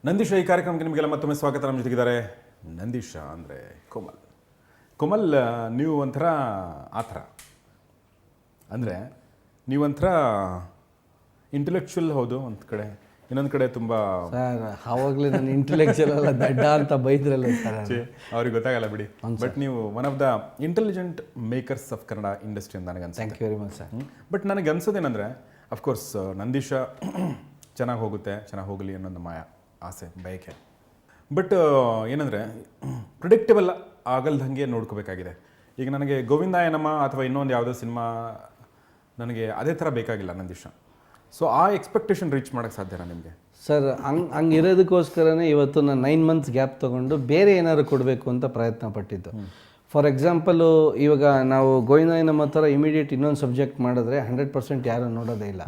ನಂದೀಶ ಈ ಕಾರ್ಯಕ್ರಮಕ್ಕೆ ನಿಮಗೆಲ್ಲ ಮತ್ತೊಮ್ಮೆ ಸ್ವಾಗತ. ನಮ್ಮ ಜೊತೆಗಿದ್ದಾರೆ ನಂದೀಶ ಅಂದರೆ ಕೋಮಲ್. ನೀವು ಒಂಥರ ಆ ಥರ ಅಂದರೆ ನೀವೊಂಥರ ಇಂಟೆಲೆಕ್ಚುವಲ್, ಹೌದು ಒಂದು ಕಡೆ, ಇನ್ನೊಂದು ಕಡೆ ತುಂಬ ಸರ್ ಆವಾಗಲೇ ನಾನು ಇಂಟೆಲೆಕ್ಚುವಲ್ ಅಲ್ಲ ದಡ್ಡ ಅಂತ ಬೈದ್ರಲ್ಲ ಸರ್, ಅವ್ರಿಗೆ ಗೊತ್ತಾಗಲ್ಲ ಬಿಡಿ. ಬಟ್ ನೀವು one of the intelligent makers of Kannada industry ಅಂತ ನನಗೆ thank you very much sir. But ನನಗೆ ಅನ್ಸೋದೇನೆಂದರೆ, ಅಫ್ಕೋರ್ಸ್ ನಂದೀಶ ಚೆನ್ನಾಗಿ ಹೋಗುತ್ತೆ, ಚೆನ್ನಾಗಿ ಹೋಗಲಿ ಅನ್ನೋದು ಮಾಯ ಆಸೆ, ಬಯಕೆ. ಬಟ್ ಏನಂದರೆ ಪ್ರಿಡಿಕ್ಟಬಲ್ ಆಗಲ್ದಂಗೆ ನೋಡ್ಕೋಬೇಕಾಗಿದೆ. ಈಗ ನನಗೆ ಗೋವಿಂದಾಯನಮ್ಮ ಅಥವಾ ಇನ್ನೊಂದು ಯಾವುದೋ ಸಿನಿಮಾ ನನಗೆ ಅದೇ ಥರ ಬೇಕಾಗಿಲ್ಲ ನಂದೀಶ. ಸೊ ಆ ಎಕ್ಸ್ಪೆಕ್ಟೇಷನ್ ರೀಚ್ ಮಾಡೋಕ್ಕೆ ಸಾಧ್ಯನಾ ನಿಮಗೆ? ಸರ್ ಹಂಗೆ ಇರೋದಕ್ಕೋಸ್ಕರನೇ ಇವತ್ತು ನಾನು 9 months ಗ್ಯಾಪ್ ತೊಗೊಂಡು ಬೇರೆ ಏನಾದ್ರು ಕೊಡಬೇಕು ಅಂತ ಪ್ರಯತ್ನ ಪಟ್ಟಿದ್ದು. ಫಾರ್ ಎಕ್ಸಾಂಪಲು ಇವಾಗ ನಾವು ಗೋವಿಂದಾಯನಮ್ಮ ಥರ ಇಮಿಡಿಯೇಟ್ ಇನ್ನೊಂದು ಸಬ್ಜೆಕ್ಟ್ ಮಾಡಿದ್ರೆ 100% ಯಾರೂ ನೋಡೋದೇ ಇಲ್ಲ.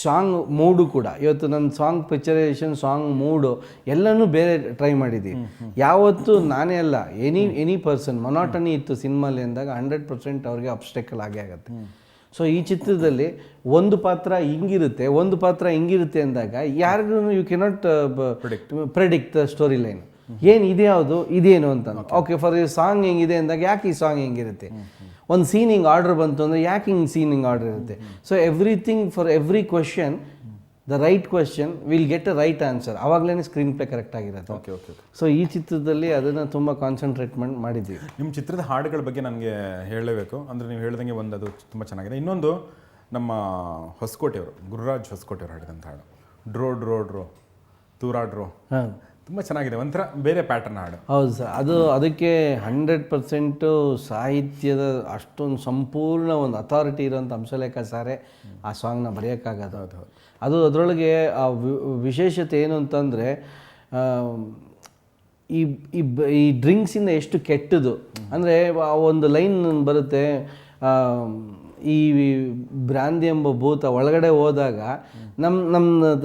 ಸಾಂಗ್ ಮೂಡು ಕೂಡ ಇವತ್ತು ನನ್ನ ಸಾಂಗ್ ಪಿಕ್ಚರೈಸೇಷನ್, ಸಾಂಗ್ ಮೂಡು ಎಲ್ಲನೂ ಬೇರೆ ಟ್ರೈ ಮಾಡಿದ್ದೀವಿ. ಯಾವತ್ತು ನಾನೇ ಅಲ್ಲ, ಎನಿ ಪರ್ಸನ್ ಮೊನಾಟನಿ ಇತ್ತು ಸಿನಿಮಾಲಿ ಅಂದಾಗ 100% ಅವ್ರಿಗೆ ಅಬ್ಸ್ಟೆಕಲ್ ಆಗೇ ಆಗುತ್ತೆ. ಸೊ ಈ ಚಿತ್ರದಲ್ಲಿ ಒಂದು ಪಾತ್ರ ಹಿಂಗಿರುತ್ತೆ, ಒಂದು ಪಾತ್ರ ಹಿಂಗಿರುತ್ತೆ ಅಂದಾಗ ಯಾರಿಗೂ you cannot predict the story line. ಏನು ಇದ್ಯಾವುದು ಇದೇನು ಅಂತ. ಓಕೆ, ಫಾರ್ ಈ ಸಾಂಗ್ ಹೆಂಗಿದೆ ಅಂದಾಗ ಯಾಕೆ ಈ ಸಾಂಗ್ ಹೆಂಗಿರುತ್ತೆ, ಒಂದು ಸೀನ್ ಹಿಂಗೆ ಆರ್ಡರ್ ಬಂತು ಅಂದರೆ ಯಾಕೆ ಹಿಂಗೆ ಸೀನ್ ಹಿಂಗೆ ಆರ್ಡರ್ ಇರುತ್ತೆ. So everything for every question, the right question will get a right answer. ಆವಾಗಲೇ ಸ್ಕ್ರೀನ್ ಪ್ಲೇ ಕರೆಕ್ಟ್ ಆಗಿರುತ್ತೆ. Okay okay. ಸೊ ಈ ಚಿತ್ರದಲ್ಲಿ ಅದನ್ನು ತುಂಬ ಕಾನ್ಸಂಟ್ರೇಟ್ಮೆಂಟ್ ಮಾಡಿದ್ದೀವಿ. ನಿಮ್ಮ ಚಿತ್ರದ ಹಾಡುಗಳ ಬಗ್ಗೆ ನನಗೆ ಹೇಳಲೇಬೇಕು. ಅಂದರೆ ನೀವು ಹೇಳ್ದಂಗೆ ಒಂದು ಅದು ತುಂಬ ಚೆನ್ನಾಗಿದೆ. ಇನ್ನೊಂದು ನಮ್ಮ ಹೊಸಕೋಟೆಯವರು, ಗುರುರಾಜ್ ಹೊಸಕೋಟೆಯವರು ಹಾಡಿದಂಥ ಹಾಡು ಡ್ರೋ ಡ್ರೋ ಡ್ರೋ ತೂರಾ ಡ್ರೋ, ಹಾಂ, ತುಂಬ ಚೆನ್ನಾಗಿದೆ. ಒಂಥರ ಬೇರೆ ಪ್ಯಾಟರ್ನ್ ಹಾಡು. ಹೌದು ಸರ್. ಅದಕ್ಕೆ 100% ಸಾಹಿತ್ಯದ ಅಷ್ಟೊಂದು ಸಂಪೂರ್ಣ ಒಂದು ಅಥಾರಿಟಿ ಇರೋಂಥ ಹಂಸಲೇಖ ಸಾರೇ ಆ ಸಾಂಗ್ನ ಬರೆಯೋಕ್ಕಾಗೋದು. ಅದು ಅದರೊಳಗೆ ಆ ವಿಶೇಷತೆ ಏನು ಅಂತಂದರೆ, ಈ ಡ್ರಿಂಕ್ಸಿಂದ ಎಷ್ಟು ಕೆಟ್ಟದು ಅಂದರೆ ಒಂದು ಲೈನ್ ಬರುತ್ತೆ, ಈ ಬ್ರಾಂದಿ ಎಂಬ ಭೂತ ಒಳಗಡೆ ಹೋದಾಗ ನಮ್ಮ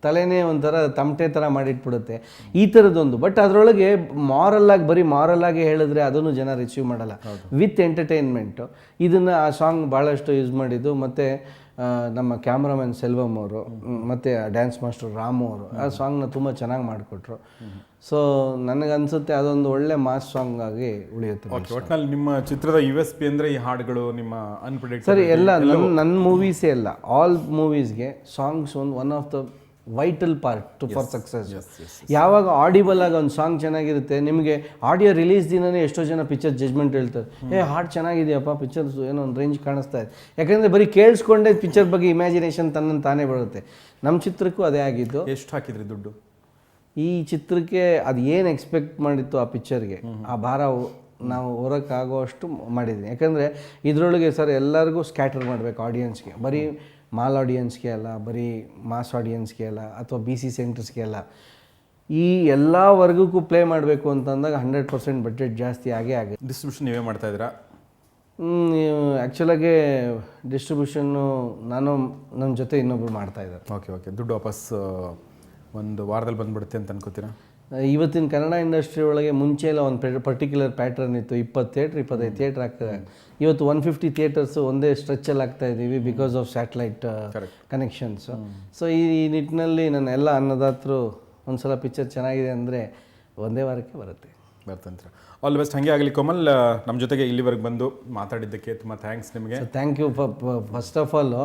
ತಲೆನೇ ಒಂಥರ ತಮಟೆ ಥರ ಮಾಡಿಟ್ಬಿಡುತ್ತೆ, ಈ ಥರದ್ದೊಂದು. ಬಟ್ ಅದರೊಳಗೆ ಮಾರಲ್ಲಾಗಿ ಬರೀ ಮಾರಲ್ಲಾಗಿ ಹೇಳಿದ್ರೆ ಅದನ್ನು ಜನ ರಿಸೀವ್ ಮಾಡಲ್ಲ. ವಿತ್ ಎಂಟರ್ಟೈನ್ಮೆಂಟು ಇದನ್ನು ಆ ಸಾಂಗ್ ಭಾಳಷ್ಟು ಯೂಸ್ ಮಾಡಿದ್ದು. ಮತ್ತು ನಮ್ಮ ಕ್ಯಾಮ್ರಾಮನ್ ಸೆಲ್ವಮ್ ಅವರು ಮತ್ತು ಡ್ಯಾನ್ಸ್ ಮಾಸ್ಟರ್ ರಾಮು ಅವರು ಆ ಸಾಂಗ್ನ ತುಂಬ ಚೆನ್ನಾಗಿ ಮಾಡಿಕೊಟ್ರು. ಸೊ ನನಗನ್ಸುತ್ತೆ ಅದೊಂದು ಒಳ್ಳೆ ಮಾಸ್ ಸಾಂಗ್ ಆಗಿ ಉಳಿಯುತ್ತೆ. ಒಟ್ಟಿನಲ್ಲಿ ನಿಮ್ಮ ಚಿತ್ರದ USP ಅಂದರೆ ಈ ಹಾಡುಗಳು, ನಿಮ್ಮ ಅನ್ಪ್ರಿಡಿಕ್ಟಬಲ್. ಸರಿ, ಎಲ್ಲ ನನ್ನ ಮೂವೀಸೇ ಎಲ್ಲ, ಆಲ್ ಮೂವೀಸ್ಗೆ songs one of the vital part for success. ಯಾವಾಗ ಆಡಿಬಲ್ ಆಗಿ ಒಂದು ಸಾಂಗ್ ಚೆನ್ನಾಗಿರುತ್ತೆ, ನಿಮಗೆ ಆಡಿಯೋ ರಿಲೀಸ್ ದಿನವೇ ಎಷ್ಟೋ ಜನ ಪಿಕ್ಚರ್ ಜಜ್ಮೆಂಟ್ ಹೇಳ್ತಾರೆ, ಹಾಡು ಚೆನ್ನಾಗಿದೆಯಪ್ಪ, ಪಿಕ್ಚರ್ ಏನೋ ಒಂದು ರೇಂಜ್ ಕಾಣಿಸ್ತಾ ಇದೆ. ಯಾಕಂದರೆ ಬರೀ ಕೇಳಿಸ್ಕೊಂಡೇ ಪಿಕ್ಚರ್ ಬಗ್ಗೆ ಇಮ್ಯಾಜಿನೇಷನ್ ತನ್ನನ್ನು ತಾನೇ ಬರುತ್ತೆ. ನಮ್ಮ ಚಿತ್ರಕ್ಕೂ ಅದೇ ಆಗಿದ್ದು. ಎಷ್ಟು ಹಾಕಿದ್ರಿ ದುಡ್ಡು ಈ ಚಿತ್ರಕ್ಕೆ? ಅದು ಏನು ಎಕ್ಸ್ಪೆಕ್ಟ್ ಮಾಡಿತ್ತು ಆ ಪಿಕ್ಚರ್ಗೆ, ಆ ಭಾರ ನಾವು ಹೊರಕ್ಕಾಗೋಷ್ಟು ಮಾಡಿದ್ದೀನಿ. ಯಾಕಂದರೆ ಇದರೊಳಗೆ ಸರ್ ಎಲ್ಲರಿಗೂ ಸ್ಕ್ಯಾಟರ್ ಮಾಡಬೇಕು ಆಡಿಯನ್ಸ್ಗೆ, ಬರೀ ಮಾಲ್ ಆಡಿಯನ್ಸ್ಗೆ ಅಲ್ಲ, ಬರೀ ಮಾಸ್ ಆಡಿಯನ್ಸ್ಗೆ ಅಲ್ಲ, ಅಥವಾ BC ಸೆಂಟರ್ಸ್ಗೆ ಅಲ್ಲ, ಈ ಎಲ್ಲ ವರ್ಗಕ್ಕೂ ಪ್ಲೇ ಮಾಡಬೇಕು ಅಂತಂದಾಗ 100% ಬಡ್ಜೆಟ್ ಜಾಸ್ತಿ ಆಗೇ ಆಗುತ್ತೆ. ಡಿಸ್ಟ್ರಿಬ್ಯೂಷನ್ ನೀವೇ ಮಾಡ್ತಾ ಇದ್ದೀರಾ? ಆ್ಯಕ್ಚುಲಾಗಿ ಡಿಸ್ಟ್ರಿಬ್ಯೂಷನ್ನು ನಾನು ನಮ್ಮ ಜೊತೆ ಇನ್ನೊಬ್ರು ಮಾಡ್ತಾಯಿದ್ದಾರೆ. Okay okay. ದುಡ್ಡು ವಾಪಸ್ ಒಂದು ವಾರದಲ್ಲಿ ಬಂದುಬಿಡುತ್ತೆ ಅಂತ ಅನ್ಕೋತೀರಾ? ಇವತ್ತಿನ ಕನ್ನಡ ಇಂಡಸ್ಟ್ರಿ ಒಳಗೆ ಮುಂಚೆ ಎಲ್ಲ ಒಂದು ಪರ್ಟಿಕ್ಯುಲರ್ ಪ್ಯಾಟ್ರನ್ ಇತ್ತು, 20 ಥಿಯೇಟ್ರ್ 25 ಥಿಯೇಟ್ರ್ ಆಗ್ತದೆ. ಇವತ್ತು 150 ಥಿಯೇಟರ್ಸು ಒಂದೇ ಸ್ಟ್ರೆಚ್ಚಲ್ಲಿ ಆಗ್ತಾ ಇದ್ದೀವಿ because of satellite connections. So ಈ ನಿಟ್ಟಿನಲ್ಲಿ ನನ್ನ ಎಲ್ಲ ಅನ್ನದಾತರು ಒಂದು ಸಲ ಪಿಕ್ಚರ್ ಚೆನ್ನಾಗಿದೆ ಅಂದರೆ ಒಂದೇ ವಾರಕ್ಕೆ ಬರ್ತಂತ್ರ. All the best. ಹಾಗೆ ಆಗಲಿ ಕೋಮಲ್. ನಮ್ಮ ಜೊತೆಗೆ ಇಲ್ಲಿವರೆಗೆ ಬಂದು ಮಾತಾಡಿದ್ದಕ್ಕೆ ತುಂಬ ಥ್ಯಾಂಕ್ಸ್ ನಿಮಗೆ. Thank you. First of all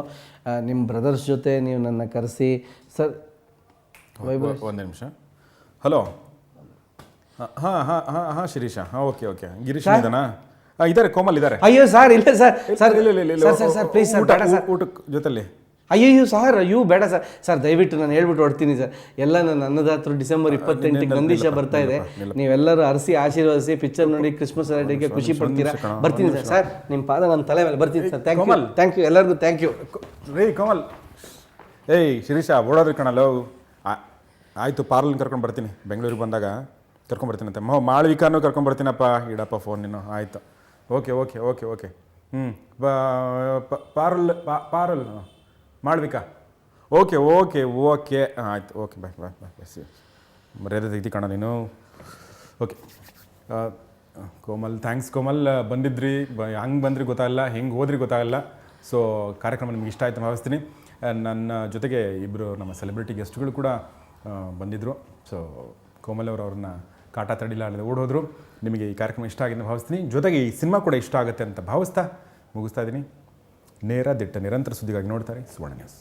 ನಿಮ್ಮ ಬ್ರದರ್ಸ್ ಜೊತೆ ನೀವು ನನ್ನ ಕರೆಸಿ ಸರ್. ಒಂದು ನಿಮಿಷ. ಹಲೋ. ಹಾಂ ಶಿರೀಷ. ಹಾಂ ಓಕೆ ಓಕೆ. ಗಿರೀಶ್ ಇದ್ದಾನಾ? ಇದ್ದಾರೆ, ಕೋಮಲ್ ಇದ್ದಾರೆ. ಅಯ್ಯೋ ಸರ್, ಇಲ್ಲ ಸರ್. ಸರ್ ಇಲ್ಲ ಸರ್ ಪ್ಲೀಸ್ ಸರ್, ಬೇಡ ಸರ್. ಊಟಕ್ಕೆ ಜೊತೆಲಿ. ಅಯ್ಯೋ ಸರ್, ಬೇಡ ಸರ್ ದಯವಿಟ್ಟು ನಾನು ಹೇಳ್ಬಿಟ್ಟು ಹೊಡ್ತೀನಿ ಸರ್. ಎಲ್ಲ ನನ್ನ ಅನ್ನದಾತರು December 28ಕ್ಕೆ ನಂದೀಶ ಬರ್ತಾ ಇದೆ. ನೀವೆಲ್ಲರೂ ಅರಸಿ ಆಶೀರ್ವದಿಸಿ, ಪಿಕ್ಚರ್ ನೋಡಿ ಕ್ರಿಸ್ಮಸ್ ಹರಾಟೆಗೆ ಖುಷಿ ಪಡ್ತೀರಾ. ಬರ್ತೀನಿ ಸರ್. ಸರ್ ನಿಮ್ಮ ಪಾದ ನನ್ನ ತಲೆ ಮೇಲೆ ಬರ್ತೀನಿ ಸರ್. ಥ್ಯಾಂಕ್ ಯು ಎಲ್ಲರಿಗೂ ಥ್ಯಾಂಕ್ ಯು. ರೀ ಕೋಮಲ್. ಶಿರೀಷ ಓಡೋದ್ರಿ ಕಣಲ್ಲ. ಆಯಿತು, ಪಾರ್ಲನ್ನು ಕರ್ಕೊಂಡು ಬರ್ತೀನಿ, ಬೆಂಗಳೂರಿಗೆ ಬಂದಾಗ ಕರ್ಕೊಂಬರ್ತೀನಿ ಅಂತ. ಮಾಳವಿಕಾನು ಕರ್ಕೊಂಬರ್ತೀನಪ್ಪ. ಇಡಪ್ಪ ಫೋನ್ ನೀನು. ಆಯಿತು, ಓಕೆ ಓಕೆ ಓಕೆ ಓಕೆ. ಪಾರಲ್ ಮಾಳವಿಕಾ. ಓಕೆ ಓಕೆ ಓಕೆ ಆಯಿತು. Okay bye bye bye bye. ಮರ್ಯಾದೆ ತೆಗ್ದು ಕಣ ನೀನು. ಓಕೆ ಕೋಮಲ್, ಥ್ಯಾಂಕ್ಸ್ ಕೋಮಲ್. ಬಂದಿದ್ರಿ, ಹಂಗೆ ಬಂದ್ರಿ ಗೊತ್ತಾಗಲ್ಲ, ಹೆಂಗೆ ಹೋದ್ರಿ ಗೊತ್ತಾಗಲ್ಲ. ಸೊ ಕಾರ್ಯಕ್ರಮ ನಿಮ್ಗೆ ಇಷ್ಟ ಆಯಿತು ಭಾವಿಸ್ತೀನಿ. ನನ್ನ ಜೊತೆಗೆ ಇಬ್ಬರು ನಮ್ಮ ಸೆಲೆಬ್ರಿಟಿ ಗೆಸ್ಟ್ಗಳು ಕೂಡ ಬಂದಿದ್ದರು. ಸೊ ಕೋಮಲ್ ಅವರು ಅವ್ರನ್ನ ಕಾಟ ತಡಿಲ್ಲ ಅಲ್ಲದೆ ಓಡೋದ್ರು. ನಿಮಗೆ ಈ ಕಾರ್ಯಕ್ರಮ ಇಷ್ಟ ಆಗಿದೆ ಭಾವಿಸ್ತೀನಿ, ಜೊತೆಗೆ ಈ ಸಿನಿಮಾ ಕೂಡ ಇಷ್ಟ ಆಗುತ್ತೆ ಅಂತ ಭಾವಿಸ್ತಾ ಮುಗಿಸ್ತಾ ಇದ್ದೀನಿ. ನೇರ ದಿಟ್ಟ ನಿರಂತರ ಸುದ್ದಿಗಾಗಿ ನೋಡ್ತಾರೆ ಸುವರ್ಣ ನ್ಯೂಸ್.